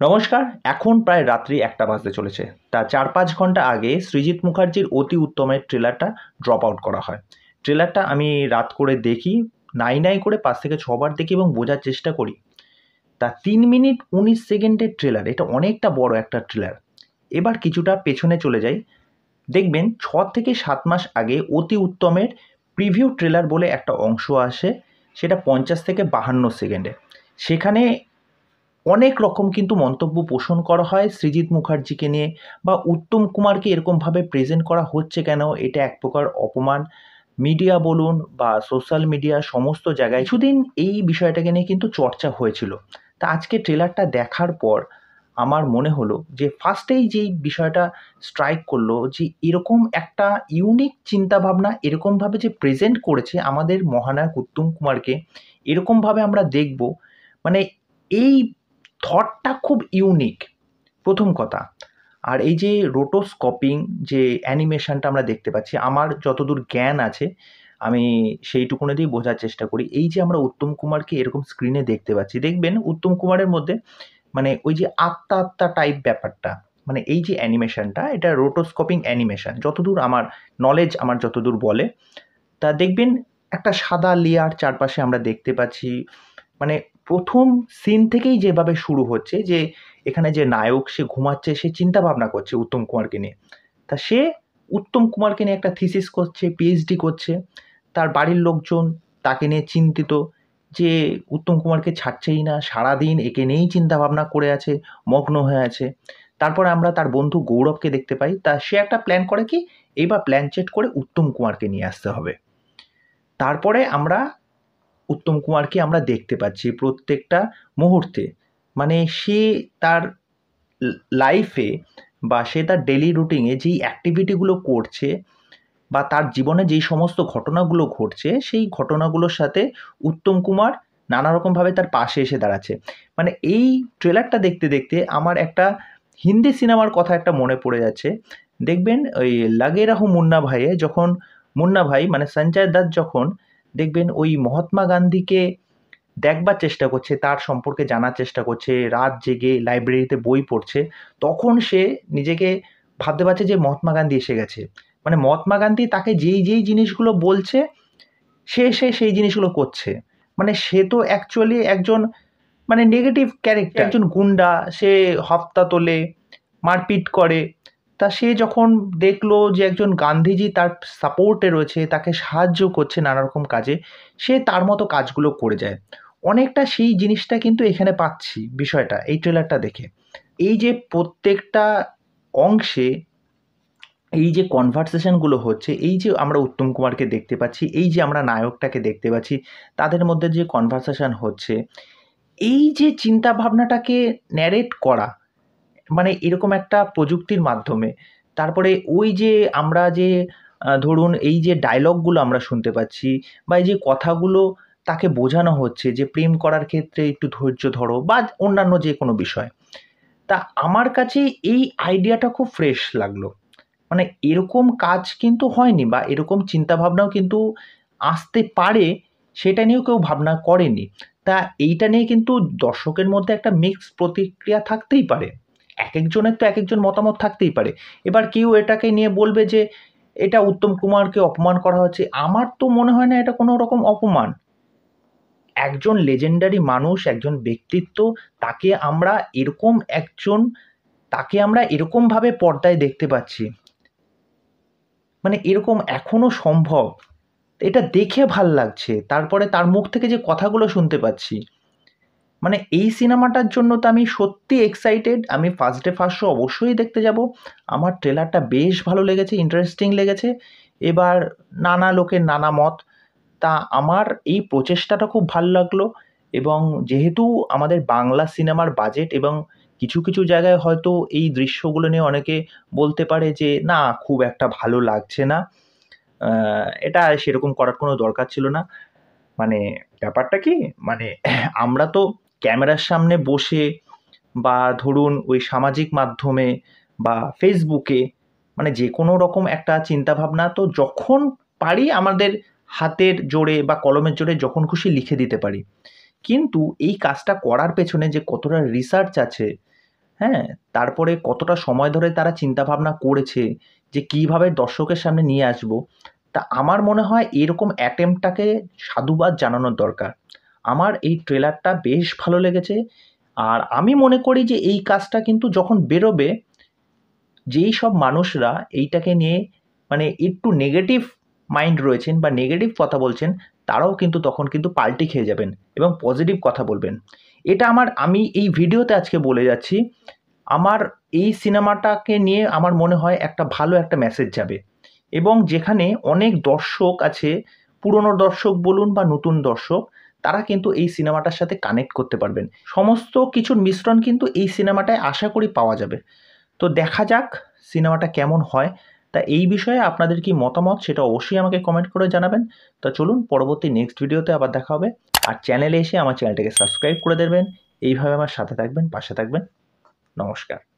নমস্কার। এখন প্রায় রাত্রি ১টা বাজতে চলেছে। তার ৪-৫ ঘন্টা আগে সৃজিত মুখার্জির অতি উত্তমের ট্রেলারটা ড্রপ আউট করা হয়। ট্রেলারটা আমি রাত করে দেখি, নাই করে ৫ থেকে ৬ বার দেখি এবং বোঝার চেষ্টা করি। তা ৩ মিনিট ১৯ সেকেন্ডের ট্রেলার, এটা অনেকটা বড় একটা ট্রেলার। এবার কিছুটা পেছনে চলে যাই। দেখবেন ৬ থেকে ৭ মাস আগে অতি উত্তমের প্রিভিউ ট্রেলার বলে একটা অংশ আসে, সেটা ৫০ থেকে ৫২ সেকেন্ডে। সেখানে অনেক রকম কিন্তু মন্তব্য পোষণ করা হয় সৃজিত মুখার্জিকে নিয়ে, বা উত্তম কুমারকে এরকমভাবে প্রেজেন্ট করা হচ্ছে কেন, এটা এক প্রকার অপমান। মিডিয়া বলুন বা সোশ্যাল মিডিয়া, সমস্ত জায়গায় কিছুদিন এই বিষয়টাকে নিয়ে কিন্তু চর্চা হয়েছিল। তা আজকে ট্রেলারটা দেখার পর আমার মনে হলো যে ফার্স্টেই যেই বিষয়টা স্ট্রাইক করলো, যে এরকম একটা ইউনিক চিন্তাভাবনা এরকমভাবে যে প্রেজেন্ট করেছে আমাদের মহানায়ক উত্তম কুমারকে, এরকমভাবে আমরা দেখব, মানে এই থটটা খুব ইউনিক, প্রথম কথা। আর এই যে রোটোস্কপিং যে অ্যানিমেশনটা আমরা দেখতে পাচ্ছি, আমার যতদূর জ্ঞান আছে আমি সেইটুকুনি দিয়েই বোঝার চেষ্টা করি। এই যে আমরা উত্তম কুমারকে এরকম স্ক্রিনে দেখতে পাচ্ছি, দেখবেন উত্তম কুমারের মধ্যে মানে ওই যে আত্মা টাইপ ব্যাপারটা, মানে এই যে অ্যানিমেশনটা, এটা রোটোস্কপিং অ্যানিমেশন যতদূর আমার নলেজ, আমার যতদূর বলে। তা দেখবেন একটা সাদা লেয়ার চারপাশে আমরা দেখতে পাচ্ছি। মানে প্রথম সিন থেকেই যেভাবে শুরু হচ্ছে, যে এখানে যে নায়ক সে ঘুমাচ্ছে, সে চিন্তা ভাবনা করছে উত্তম কুমারকে নিয়ে। তা সে উত্তম কুমারকে নিয়ে একটা থিসিস করছে, পিএইচডি করছে। তার বাড়ির লোকজন তাকে নিয়ে চিন্তিত, যে উত্তম কুমারকে ছাড়ছেই না, সারাদিন একে নিয়েই চিন্তা ভাবনা করে আছে, মগ্ন হয়ে আছে। তারপরে আমরা তার বন্ধু গৌরবকে দেখতে পাই। তা সে একটা প্ল্যান করে কি, এইবার প্ল্যান চেট করে উত্তম কুমারকে নিয়ে আসতে হবে। তারপরে আমরা উত্তম কুমারকে আমরা দেখতে পাচ্ছি প্রত্যেকটা মুহূর্তে। মানে সে তার লাইফে বা সে তার ডেইলি রুটিনে যেই অ্যাক্টিভিটিগুলো করছে, বা তার জীবনে যেই সমস্ত ঘটনাগুলো ঘটছে, সেই ঘটনাগুলোর সাথে উত্তম কুমার নানা রকমভাবে তার পাশে এসে দাঁড়াচ্ছে। মানে এই ট্রেলারটা দেখতে দেখতে আমার একটা হিন্দি সিনেমার কথা একটা মনে পড়ে যাচ্ছে। দেখবেন ওই লাগে রাহু মুন্না ভাইয়ে, যখন মুন্না ভাই মানে সঞ্জয় দত্ত যখন দেখবেন ওই মহাত্মা গান্ধীকে দেখবার চেষ্টা করছে, তার সম্পর্কে জানার চেষ্টা করছে, রাত জেগে লাইব্রেরিতে বই পড়ছে, তখন সে নিজেকে ভাবতে পারছে যে মহাত্মা গান্ধী এসে গেছে। মানে মহাত্মা গান্ধী তাকে যেই জিনিসগুলো বলছে, সে সেই জিনিসগুলো করছে। মানে সে তো অ্যাকচুয়ালি একজন মানে নেগেটিভ ক্যারেক্টার, একজন গুন্ডা, সে হত্যা তোলে, মারপিট করে। তা সে যখন দেখলো যে একজন গান্ধীজি তার সাপোর্টে রয়েছে, তাকে সাহায্য করছে নানা রকম কাজে, সে তার মতো কাজগুলো করে যায়। অনেকটা সেই জিনিসটা কিন্তু এখানে পাচ্ছি বিষয়টা এই ট্রেলারটা দেখে। এই যে প্রত্যেকটা অংশে এই যে কনভারসেশনগুলো হচ্ছে, এই যে আমরা উত্তম কুমারকে দেখতে পাচ্ছি, এই যে আমরা নায়কটাকে দেখতে পাচ্ছি, তাদের মধ্যে যে কনভারসেশন হচ্ছে, এই যে চিন্তা ভাবনাটাকে ন্যারেট করা, মানে এরকম একটা প্রযুক্তির মাধ্যমে। তারপরে ওই যে আমরা যে ধরুন এই যে ডায়লগগুলো আমরা শুনতে পাচ্ছি, বা এই যে কথাগুলো তাকে বোঝানো হচ্ছে যে প্রেম করার ক্ষেত্রে একটু ধৈর্য ধরো, বা অন্যান্য যে কোনো বিষয়। তা আমার কাছে এই আইডিয়াটা খুব ফ্রেশ লাগলো। মানে এরকম কাজ কিন্তু হয়নি, বা এরকম চিন্তাভাবনাও কিন্তু আসতে পারে, সেটা নিয়েও কেউ ভাবনা করেনি। তা এইটা নিয়ে কিন্তু দর্শকের মধ্যে একটা মিক্সড প্রতিক্রিয়া থাকতেই পারে। একেকজনের তো একেকজন মতামত থাকতেই পারে। এবার কেউ এটাকে নিয়ে বলবে যে এটা উত্তম কুমারকে অপমান করা হচ্ছে। আমার তো মনে হয় না এটা কোনো রকম অপমান। একজন লেজেন্ডারি মানুষ, একজন ব্যক্তিত্ব, তাকে আমরা এরকম একজন তাকে আমরা এরকমভাবে পর্দায় দেখতে পাচ্ছি। মানে এরকম এখনো সম্ভব। এটা দেখে ভাল লাগছে। তারপরে তার মুখ থেকে যে কথাগুলো শুনতে পাচ্ছি। মানে এই সিনেমাটার জন্য তো আমি সত্যি এক্সাইটেড। আমি ফার্স্ট ডে ফার্স্ট শো অবশ্যই দেখতে যাব। আমার ট্রেলারটা বেশ ভালো লেগেছে, ইন্টারেস্টিং লেগেছে। এবার নানা লোকের নানা মত। তা আমার এই প্রচেষ্টাটা খুব ভাল লাগলো। এবং যেহেতু আমাদের বাংলা সিনেমার বাজেট, এবং কিছু জায়গায় হয়তো এই দৃশ্যগুলো নিয়ে অনেকে বলতে পারে যে না, খুব একটা ভালো লাগছে না। এটা সেরকম করার কোনো দরকার ছিল না। মানে ব্যাপারটা কি, মানে আমরা তো ক্যামেরার সামনে বসে, বা ধরুন ওই সামাজিক মাধ্যমে বা ফেসবুকে, মানে যে কোনো রকম একটা চিন্তাভাবনা তো যখন পারি আমাদের হাতের জোরে বা কলমের জোরে যখন খুশি লিখে দিতে পারি। কিন্তু এই কাজটা করার পেছনে যে কতটা রিসার্চ আছে, হ্যাঁ, তারপরে কতটা সময় ধরে তারা চিন্তাভাবনা করেছে যে কীভাবে দর্শকের সামনে নিয়ে আসবো। তা আমার মনে হয় এরকম অ্যাটেম্পটটাকে সাধুবাদ জানানোর দরকার। আমার এই ট্রেলারটা বেশ ভালো লেগেছে। আর আমি মনে করি যে এই কাজটা কিন্তু যখন বেরোবে, যেই সব মানুষরা এইটাকে নিয়ে মানে একটু নেগেটিভ মাইন্ড রয়েছেন বা নেগেটিভ কথা বলছেন, তারাও কিন্তু তখন কিন্তু পাল্টি খেয়ে যাবেন এবং পজিটিভ কথা বলবেন। এটা আমি এই ভিডিওতে আজকে বলে যাচ্ছি, আমার এই সিনেমাটাকে নিয়ে আমার মনে হয় একটা ভালো একটা মেসেজ যাবে এবং যেখানে অনেক দর্শক আছে, পুরনো দর্শক বলুন বা নতুন দর্শক, তারা কিন্তু এই সিনেমাটার সাথে কানেক্ট করতে পারবেন। সমস্ত কিছুর মিশ্রণ কিন্তু এই সিনেমাটায় আশা করি পাওয়া যাবে। তো দেখা যাক সিনেমাটা কেমন হয়। তা এই বিষয়ে আপনাদের কি মতামত সেটা অবশ্যই আমাকে কমেন্ট করে জানাবেন। তো চলুন পরবর্তী নেক্সট ভিডিওতে আবার দেখা হবে। আর চ্যানেলে এসে আমার চ্যানেলটাকে সাবস্ক্রাইব করে দেবেন। এইভাবে আমার সাথে থাকবেন, পাশে থাকবেন। নমস্কার।